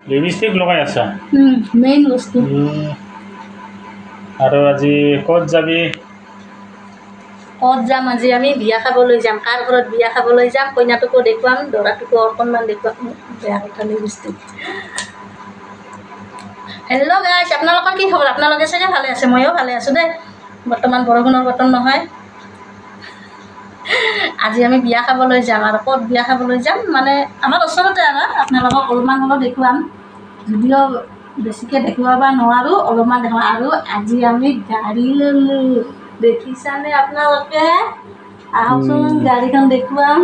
lipstick লগাই আছা main বস্তু আৰু আজি ক'ত যাবি ক'ত যাম আজি আমি বিয়া খাবলৈ যাম কাৰ ঘৰত বিয়া খাবলৈ যাম কইনাটোকো দেখুৱাম দৰাটোকো অকণমান দেখুৱাম বেয়া কথা লিপষ্টিক হেল্ল' গাইছ আপোনালোকৰ কি খবৰ আপোনালোকে চাগে ভালে আছে ময়ো ভালে আছোঁ দেই বৰ্তমান বৰষুণৰ বতৰ নহয় আজি আমি বিয়া খাবলৈ যাম আৰু ক'ত বিয়া খাবলৈ যাম মানে আমাৰ ওচৰতে আৰু আপোনালোকক অলপমান হ'লেও দেখুৱাম যদিও বেছিকৈ দেখুৱাব নোৱাৰোঁ অলপমান দেখুৱাম আৰু আজি আমি গাড়ী ল'লোঁ দেখিছানে আপোনালোকে আহকচোন গাড়ীখন দেখুৱাম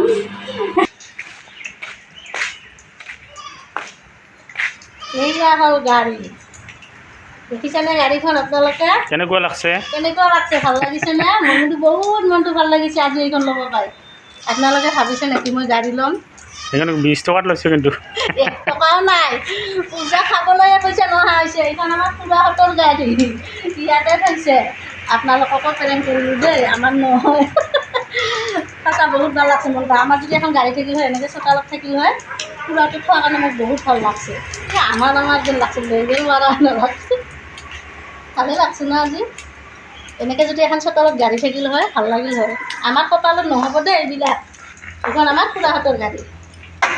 এইয়া হ'ল গাড়ী দেখিছেনে গাড়ীখন আপোনালোকে কেনেকুৱা লাগছে ভাল লাগিছেনে মনটো ভাল লাগিছে আজি এইখন ল'ব পাই আপোনালোকে ভাবিছে নেকি মই গাড়ী ল'ম সেইখন 20 টকাত লৈছোঁ কিন্তু 1 টকাও নাই পূজা খাবলৈ পইচা নহা হৈছে এইখন আমাৰ খুৰাহঁতৰ গাড়ী ইয়াতে থৈছে আপোনালোককো প্ৰেৰণ কৰিলোঁ দেই আমাৰ নহয় সঁচা বহুত ভাল লাগছে মনটো আমাৰ যদি এখন গাড়ী থাকিল হয় এনেকৈ চোতালত থাকিল হয় খুৰাটো খোৱাৰ কাৰণে মোক বহুত ভাল লাগছে আমাৰ যেন লাগছে লৈ গ'ল নালাগছে ভালে লাগছে ন আজি এনেকৈ যদি এখন চোতালত গাড়ী থাকিল হয় ভাল লাগিল হয় আমাৰ কপালত নহ'ব দেই এইবিলাক এইখন আমাৰ খুৰাহঁতৰ গাড়ী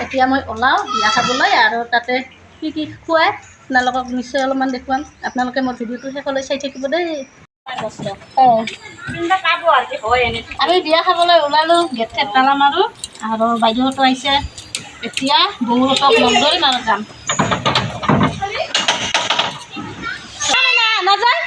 এতিয়া মই ওলাওঁ বিয়া খাবলৈ আৰু তাতে কি কি খুৱাই আপোনালোকক নিশ্চয় অলপমান দেখুৱাম আপোনালোকে মোৰ ভিডিঅ'টো শেষলৈ চাই থাকিব দেই আমি বিয়া খাবলৈ ওলালোঁ গেট ঠেট তালা মাৰোঁ আৰু বাইদেউহঁতো আহিছে এতিয়া বহুতক লগ ধৰিম আৰু যাম নাযায়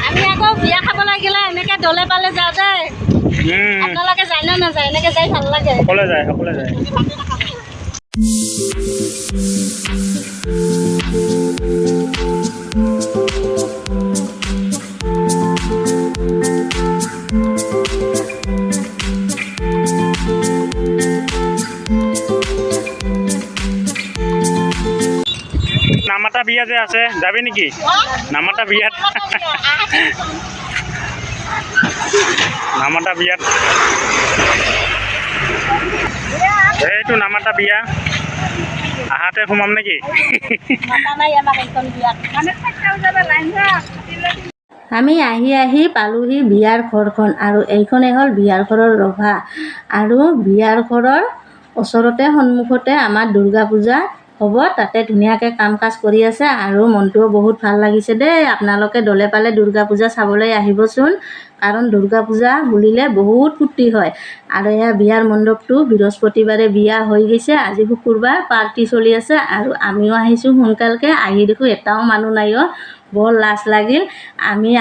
আমি আকৌ বিয়া খাবলৈ গ'লে এনেকৈ দলে পালে যাওঁ দেই আপোনালোকে যায় নে নাযায় এনেকৈ যাই ভাল লাগে সকলোৱে যায় নামাতা বিয়া যে আছে যাবি নেকি নামাতা বিয়াত এইটো নামাতা বিয়া আহাতে সোমাম নেকি আমি আহি পালোহি বিয়াৰ ঘৰখন আৰু এইখনেই হ'ল বিয়াৰ ঘৰৰ ৰভা আৰু বিয়াৰ ঘৰৰ ওচৰতে সন্মুখতে আমাৰ দুৰ্গা পূজা হ'ব তাতে ধুনীয়াকৈ কাম কাজ কৰি আছে আৰু মনটোও বহুত ভাল লাগিছে দেই আপোনালোকে দলে পালে দুৰ্গা পূজা চাবলৈ আহিবচোন কাৰণ দুৰ্গা পূজা বুলিলে বহুত ফূৰ্তি হয় আৰু এয়া বিয়াৰ মণ্ডপটো বৃহস্পতিবাৰে বিয়া হৈ গৈছে আজি শুকুৰবাৰ পাৰ্টি চলি আছে আৰু আমিও আহিছোঁ সোনকালকৈ আহি দেখোঁ এটাও মানুহ নাই বৰ লাজ লাগিল আমি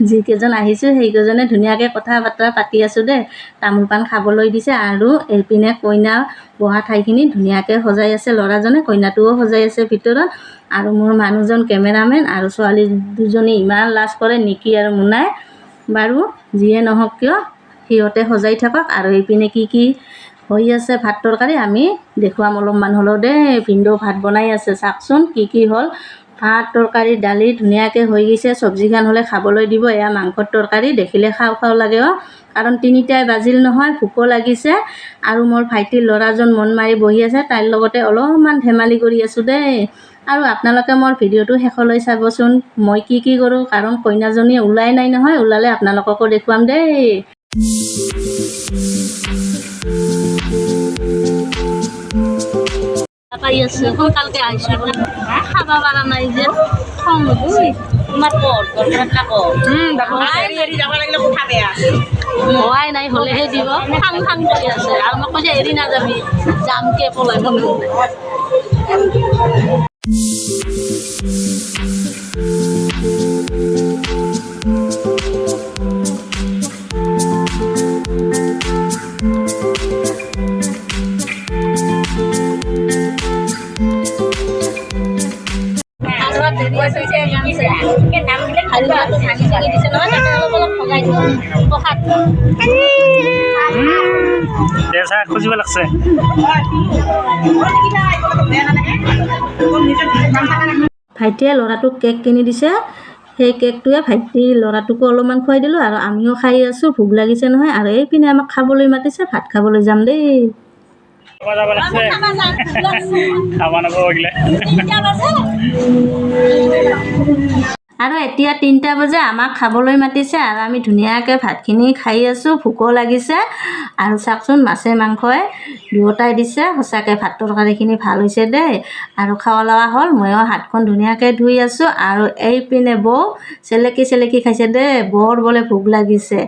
যিকেইজন আহিছোঁ সেইকেইজনে ধুনীয়াকৈ কথা বতৰা পাতি আছোঁ দেই তামোল পাণ খাবলৈ দিছে আৰু এইপিনে কইনা বহা ঠাইখিনি ধুনীয়াকৈ সজাই আছে ল'ৰাজনে কইনাটোও সজাই আছে ভিতৰত আৰু মোৰ মানুহজন কেমেৰামেন আৰু ছোৱালী দুজনী ইমান লাজ কৰে নিকি আৰু মুনাই বাৰু যিয়ে নহওক কিয় সিহঁতে সজাই থাকক আৰু এইপিনে কি হৈ আছে ভাত তৰকাৰী আমি দেখুৱাম অলপমান হ'লেও দেই ভিনদেউ ভাত বনাই আছে চাওকচোন কি হ'ল ভাত তৰকাৰী দালি ধুনীয়াকৈ হৈ গৈছে চব্জিখন হ'লে খাবলৈ দিব এয়া মাংসৰ তৰকাৰী দেখিলে খাওঁ লাগে কাৰণ 3টাই বাজিল নহয় ভোকো লাগিছে আৰু মোৰ ভাইটিৰ ল'ৰাজন মন মাৰি বহি আছে তাইৰ লগতে অলপমান ধেমালি কৰি আছোঁ দেই আৰু আপোনালোকে মোৰ ভিডিঅ'টো শেষলৈ চাবচোন মই কি কৰোঁ কাৰণ কইনাজনী ওলাই নাই নহয় ওলালে আপোনালোককো দেখুৱাম দেই পাই আছে সোনকালকৈ আহিছোঁ খাব পৰা নাই যে খং তোমাৰ হোৱাই নাই হ'লেহে দিব খাং কৰি আছে আৰু মই কৈছে এৰি নাযাবি যামকৈ পলাই চাহ খুজিব লাগছে ভাইটিয়ে ল'ৰাটোক কেক কিনি দিছে সেই কেকটোৱে ভাইটিৰ ল'ৰাটোকো অলপমান খুৱাই দিলোঁ আৰু আমিও খাই আছোঁ ভোক লাগিছে নহয় আৰু এইপিনে আমাক খাবলৈ মাতিছে ভাত খাবলৈ যাম দেই যাব লাগছে খাবা নাপাব গিলে আৰু এতিয়া 3টা বজে আমাক খাবলৈ মাতিছে আৰু আমি ধুনীয়াকৈ ভাতখিনি খাই আছোঁ ভোকো লাগিছে আৰু চাওকচোন মাছে মাংসই দুয়োটাই দিছে সঁচাকৈ ভাত তৰকাৰীখিনি ভাল হৈছে দেই আৰু খোৱা লোৱা হ'ল ময়ো হাতখন ধুনীয়াকৈ ধুই আছোঁ আৰু এইপিনে বৌ চেলেকি খাইছে দেই বৰ বোলে ভোক লাগিছে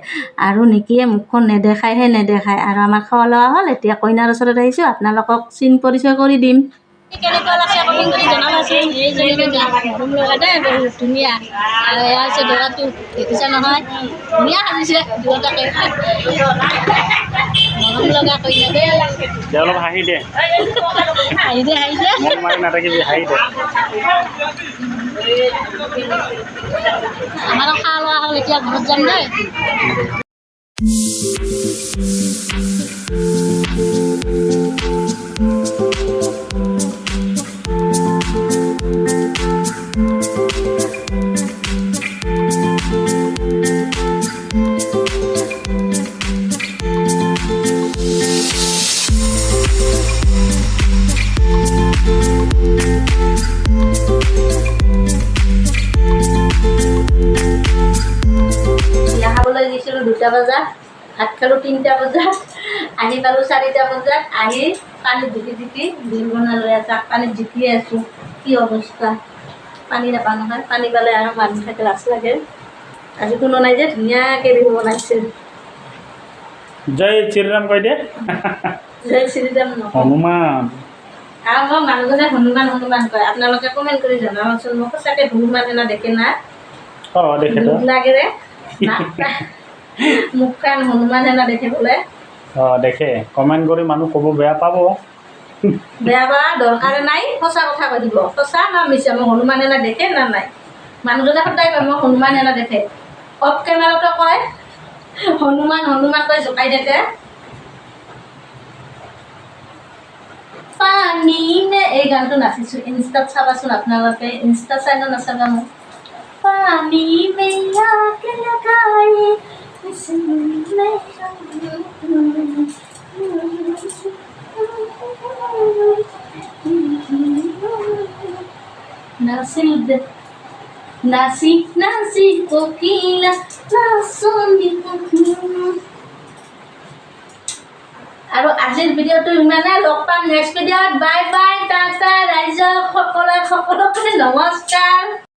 আৰু নিকিয়ে মুখখন নেদেখায় আৰু আমাৰ খোৱা লোৱা হ'ল এতিয়া কইনাৰ ওচৰত আহিছোঁ আপোনালোকক চিন পৰিচয় কৰি দিম কেনেকুৱা লাগছে কমেণ্ট কৰি জনাবাচোন এইজনীকে মৰম লগা দেই বহুত ধুনীয়া আৰু এয়া হৈছে দৰাটো দেখিছে নহয় ধুনীয়া সাজিছে দুয়োটাকে মৰম লগা কইনা দেই অলপ হাঁহি দে মন মাৰি নাথাকিবি হাঁহি দে আমাৰো খোৱা লোৱা হ'ল এতিয়া ঘৰত যাম দেই খাবলৈ দিছিলোঁ 2টা বজাত ভাত খালোঁ 3টা বজাত আহি পালোঁ 4টা বজাত আহি পানীত জিকি বিল বনাই চাহ পানীত জিকিয়ে আছোঁ কি অৱস্থা পানী নাপাওঁ নহয় পানী পালে আৰু মানুহ থাকে লাজ লাগে আজি কোনো নাই যে ধুনীয়াকৈ বিল বনাইছে জয় শ্ৰীৰাম কৈ দে জয় শ্ৰীৰাম নকওঁ হনুমান আৰু মই মানুহজনে হনুমান কয় আপোনালোকে কমেণ্ট কৰি জনাবচোন মোক সঁচাকৈ হনুমান এনে দেখে না দেখে তো লাগেৰে মুখখন হনুমান এনে দেখে বোলে দেখে কমেণ্ট কৰি মানুহ ক'ব বেয়া পাব বেয়া পোৱা দৰকাৰে নাই সঁচা কথা কৈ দিব সঁচা না মিছা মই হনুমান এনে দেখে না নাই মানুহজনে সদায় কয় মই হনুমান এনে দেখে অফ কেমেৰাটো কয় হনুমান কৈ জোকাই থাকে পানী নে এই গানটো নাচিছোঁ ইনষ্টাত চাবাচোন আপোনালোকে ইনষ্টা চাই নাচাবা মোক পানী মেয়া কে লগায়ে নাচি কোকিলা নাচনি আৰু আজিৰ ভিডিঅ'টো ইমানে লগ পাম নেক্সট ভিডিঅ'ত বাই বাই টাটা ৰাইজক সকলোকে নমস্কাৰ